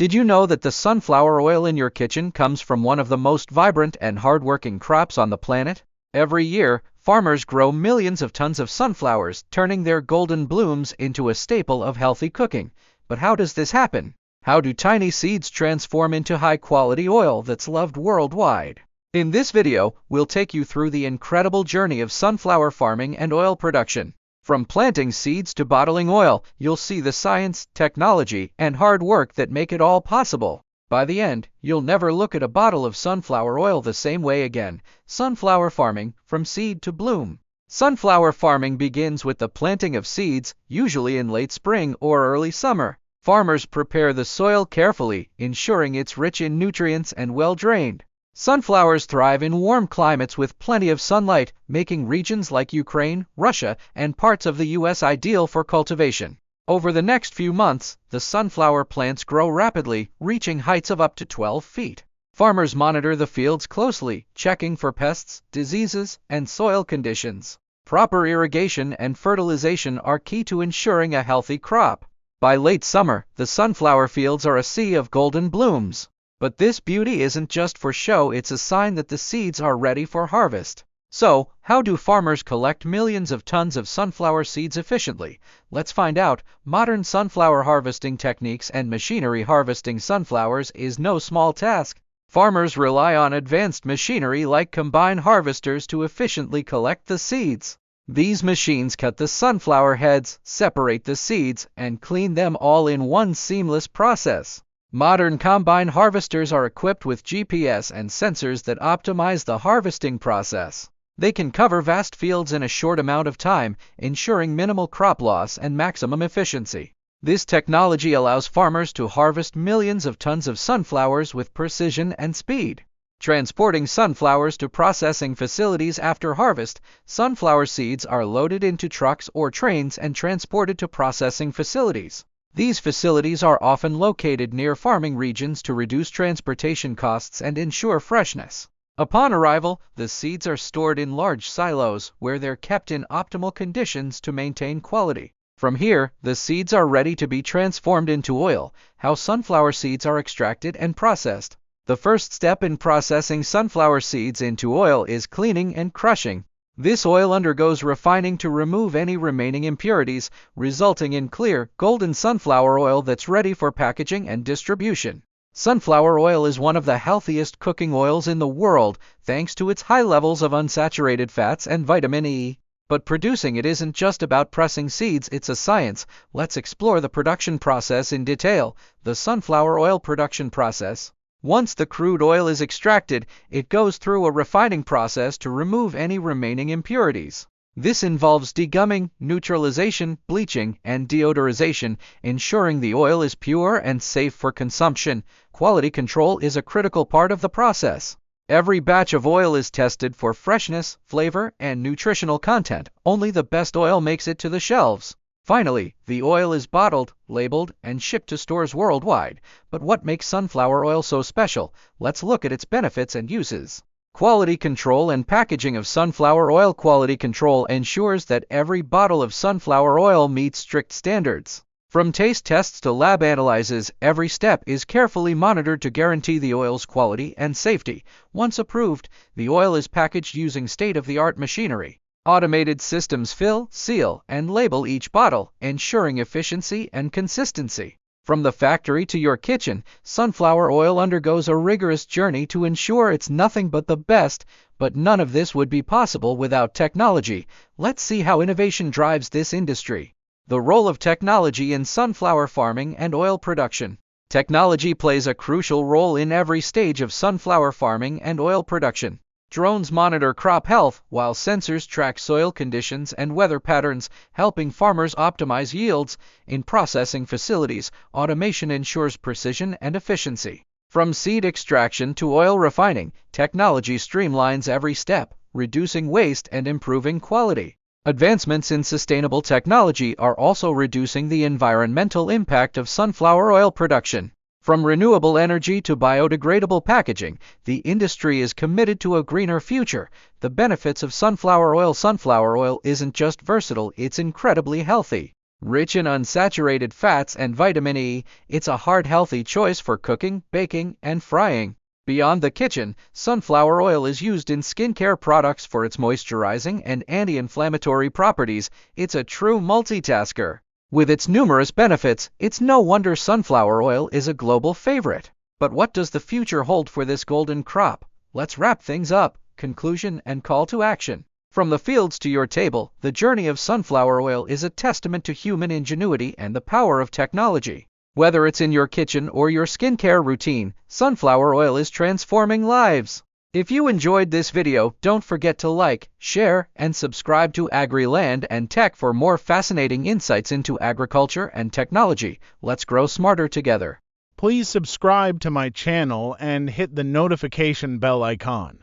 Did you know that the sunflower oil in your kitchen comes from one of the most vibrant and hardworking crops on the planet? Every year, farmers grow millions of tons of sunflowers, turning their golden blooms into a staple of healthy cooking. But how does this happen? How do tiny seeds transform into high-quality oil that's loved worldwide? In this video, we'll take you through the incredible journey of sunflower farming and oil production. From planting seeds to bottling oil, you'll see the science, technology, and hard work that make it all possible. By the end, you'll never look at a bottle of sunflower oil the same way again. Sunflower farming, from seed to bloom. Sunflower farming begins with the planting of seeds, usually in late spring or early summer. Farmers prepare the soil carefully, ensuring it's rich in nutrients and well-drained. Sunflowers thrive in warm climates with plenty of sunlight, making regions like Ukraine, Russia, and parts of the U.S. ideal for cultivation. Over the next few months, the sunflower plants grow rapidly, reaching heights of up to 12 feet. Farmers monitor the fields closely, checking for pests, diseases, and soil conditions. Proper irrigation and fertilization are key to ensuring a healthy crop. By late summer, the sunflower fields are a sea of golden blooms. But this beauty isn't just for show, it's a sign that the seeds are ready for harvest. So, how do farmers collect millions of tons of sunflower seeds efficiently? Let's find out. Modern sunflower harvesting techniques and machinery harvesting sunflowers is no small task. Farmers rely on advanced machinery like combine harvesters to efficiently collect the seeds. These machines cut the sunflower heads, separate the seeds, and clean them all in one seamless process. Modern combine harvesters are equipped with GPS and sensors that optimize the harvesting process. They can cover vast fields in a short amount of time, ensuring minimal crop loss and maximum efficiency. This technology allows farmers to harvest millions of tons of sunflowers with precision and speed. Transporting sunflowers to processing facilities after harvest, sunflower seeds are loaded into trucks or trains and transported to processing facilities. These facilities are often located near farming regions to reduce transportation costs and ensure freshness. Upon arrival, the seeds are stored in large silos where they're kept in optimal conditions to maintain quality. From here, the seeds are ready to be transformed into oil. How sunflower seeds are extracted and processed. The first step in processing sunflower seeds into oil is cleaning and crushing. This oil undergoes refining to remove any remaining impurities, resulting in clear, golden sunflower oil that's ready for packaging and distribution. Sunflower oil is one of the healthiest cooking oils in the world, thanks to its high levels of unsaturated fats and vitamin E. But producing it isn't just about pressing seeds, it's a science. Let's explore the production process in detail. The sunflower oil production process. Once the crude oil is extracted, it goes through a refining process to remove any remaining impurities. This involves degumming, neutralization, bleaching, and deodorization, ensuring the oil is pure and safe for consumption. Quality control is a critical part of the process. Every batch of oil is tested for freshness, flavor, and nutritional content. Only the best oil makes it to the shelves. Finally, the oil is bottled, labeled, and shipped to stores worldwide. But what makes sunflower oil so special? Let's look at its benefits and uses. Quality control and packaging of sunflower oil. Quality control ensures that every bottle of sunflower oil meets strict standards. From taste tests to lab analyses, every step is carefully monitored to guarantee the oil's quality and safety. Once approved, the oil is packaged using state-of-the-art machinery. Automated systems fill, seal, and label each bottle, ensuring efficiency and consistency. From the factory to your kitchen, sunflower oil undergoes a rigorous journey to ensure it's nothing but the best, but none of this would be possible without technology. Let's see how innovation drives this industry. The role of technology in sunflower farming and oil production. Technology plays a crucial role in every stage of sunflower farming and oil production. Drones monitor crop health, while sensors track soil conditions and weather patterns, helping farmers optimize yields. In processing facilities, automation ensures precision and efficiency. From seed extraction to oil refining, technology streamlines every step, reducing waste and improving quality. Advancements in sustainable technology are also reducing the environmental impact of sunflower oil production. From renewable energy to biodegradable packaging, the industry is committed to a greener future. The benefits of sunflower oil. Sunflower oil isn't just versatile, it's incredibly healthy. Rich in unsaturated fats and vitamin E, it's a heart healthy choice for cooking, baking, and frying. Beyond the kitchen, sunflower oil is used in skincare products for its moisturizing and anti-inflammatory properties. It's a true multitasker. With its numerous benefits, it's no wonder sunflower oil is a global favorite. But what does the future hold for this golden crop? Let's wrap things up. Conclusion and call to action. From the fields to your table, the journey of sunflower oil is a testament to human ingenuity and the power of technology. Whether it's in your kitchen or your skincare routine, sunflower oil is transforming lives. If you enjoyed this video, don't forget to like, share, and subscribe to Agri Land and Tech for more fascinating insights into agriculture and technology. Let's grow smarter together. Please subscribe to my channel and hit the notification bell icon.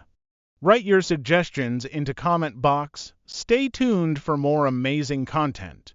Write your suggestions into comment box. Stay tuned for more amazing content.